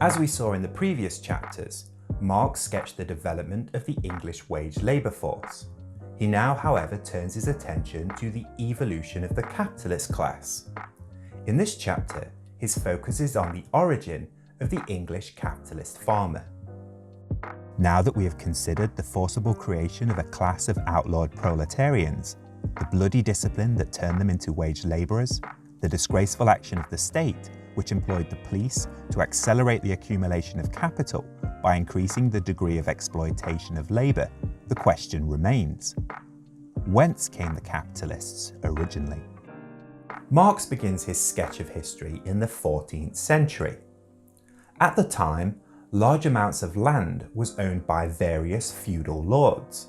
As we saw in the previous chapters, Marx sketched the development of the English wage labour force. He now, however, turns his attention to the evolution of the capitalist class. In this chapter, his focus is on the origin of the English capitalist farmer. Now that we have considered the forcible creation of a class of outlawed proletarians, the bloody discipline that turned them into wage labourers, the disgraceful action of the state which employed the police to accelerate the accumulation of capital by increasing the degree of exploitation of labour, the question remains: whence came the capitalists originally? Marx begins his sketch of history in the 14th century. At the time, large amounts of land was owned by various feudal lords.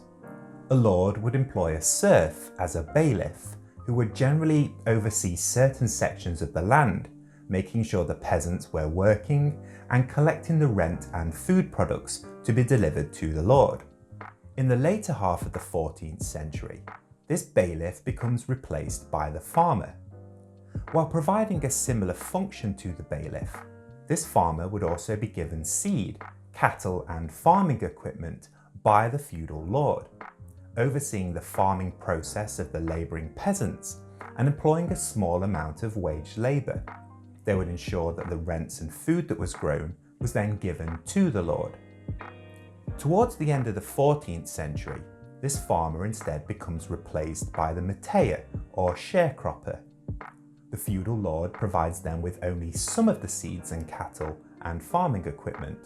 A lord would employ a serf as a bailiff, who would generally oversee certain sections of the land, making sure the peasants were working and collecting the rent and food products to be delivered to the lord. In the later half of the 14th century, this bailiff becomes replaced by the farmer. While providing a similar function to the bailiff, this farmer would also be given seed, cattle and farming equipment by the feudal lord, overseeing the farming process of the labouring peasants and employing a small amount of wage labour. They would ensure that the rents and food that was grown was then given to the lord. Towards the end of the 14th century, this farmer instead becomes replaced by the metayer or sharecropper. The feudal lord provides them with only some of the seeds and cattle and farming equipment,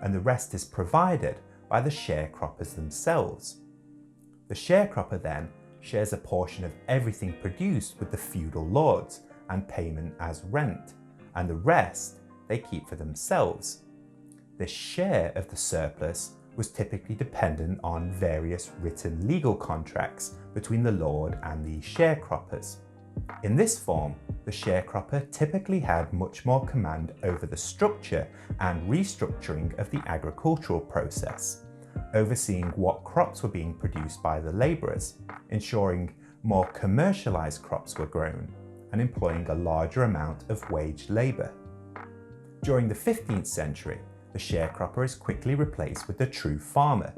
and the rest is provided by the sharecroppers themselves. The sharecropper then shares a portion of everything produced with the feudal lords and payment as rent, and the rest they keep for themselves. This share of the surplus was typically dependent on various written legal contracts between the lord and the sharecroppers. In this form, the sharecropper typically had much more command over the structure and restructuring of the agricultural process, overseeing what crops were being produced by the labourers, ensuring more commercialised crops were grown, and employing a larger amount of wage labour. During the 15th century, the sharecropper is quickly replaced with the true farmer.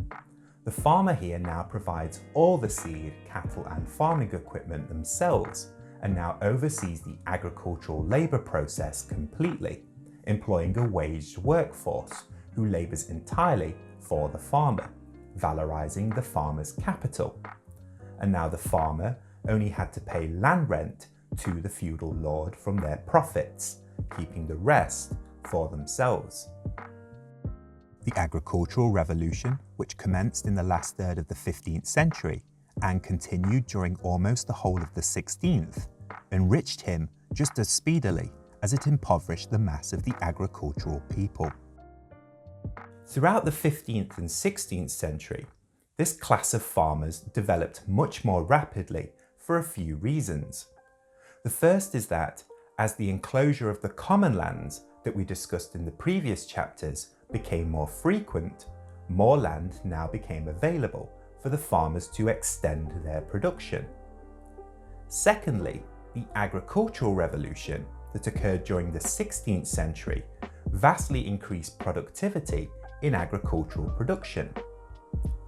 The farmer here now provides all the seed, cattle and farming equipment themselves, and now oversees the agricultural labour process completely, employing a waged workforce who labours entirely for the farmer, valorising the farmer's capital. And now the farmer only had to pay land rent to the feudal lord from their profits, keeping the rest for themselves. The agricultural revolution, which commenced in the last third of the 15th century and continued during almost the whole of the 16th, enriched him just as speedily as it impoverished the mass of the agricultural people. Throughout the 15th and 16th century, this class of farmers developed much more rapidly for a few reasons. The first is that, as the enclosure of the common lands that we discussed in the previous chapters became more frequent, more land now became available for the farmers to extend their production. Secondly, the agricultural revolution that occurred during the 16th century vastly increased productivity in agricultural production.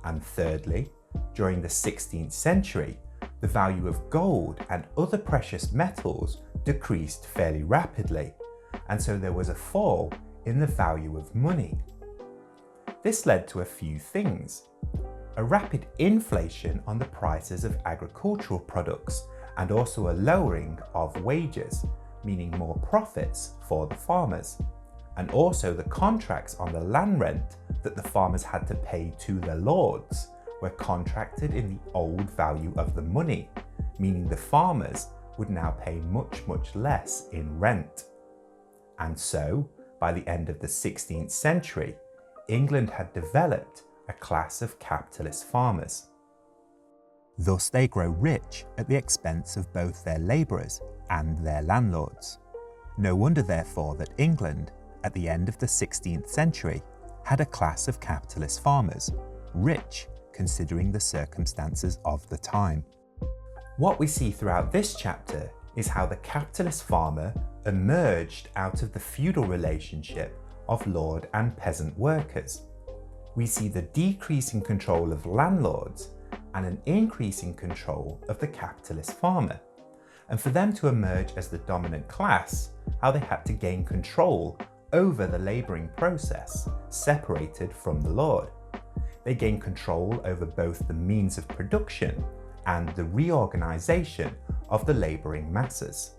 And thirdly, during the 16th century, the value of gold and other precious metals decreased fairly rapidly, and so there was a fall in the value of money. This led to a few things: a rapid inflation on the prices of agricultural products, and also a lowering of wages, meaning more profits for the farmers, and also the contracts on the land rent that the farmers had to pay to their lords were contracted in the old value of the money, meaning the farmers would now pay much less in rent. And so, by the end of the 16th century, England had developed a class of capitalist farmers. Thus they grow rich at the expense of both their labourers and their landlords. No wonder therefore that England, at the end of the 16th century, had a class of capitalist farmers, rich considering the circumstances of the time. What we see throughout this chapter is how the capitalist farmer emerged out of the feudal relationship of lord and peasant workers. We see the decreasing control of landlords and an increasing control of the capitalist farmer. And for them to emerge as the dominant class, how they had to gain control over the labouring process separated from the lord. They gained control over both the means of production and the reorganisation of the labouring masses.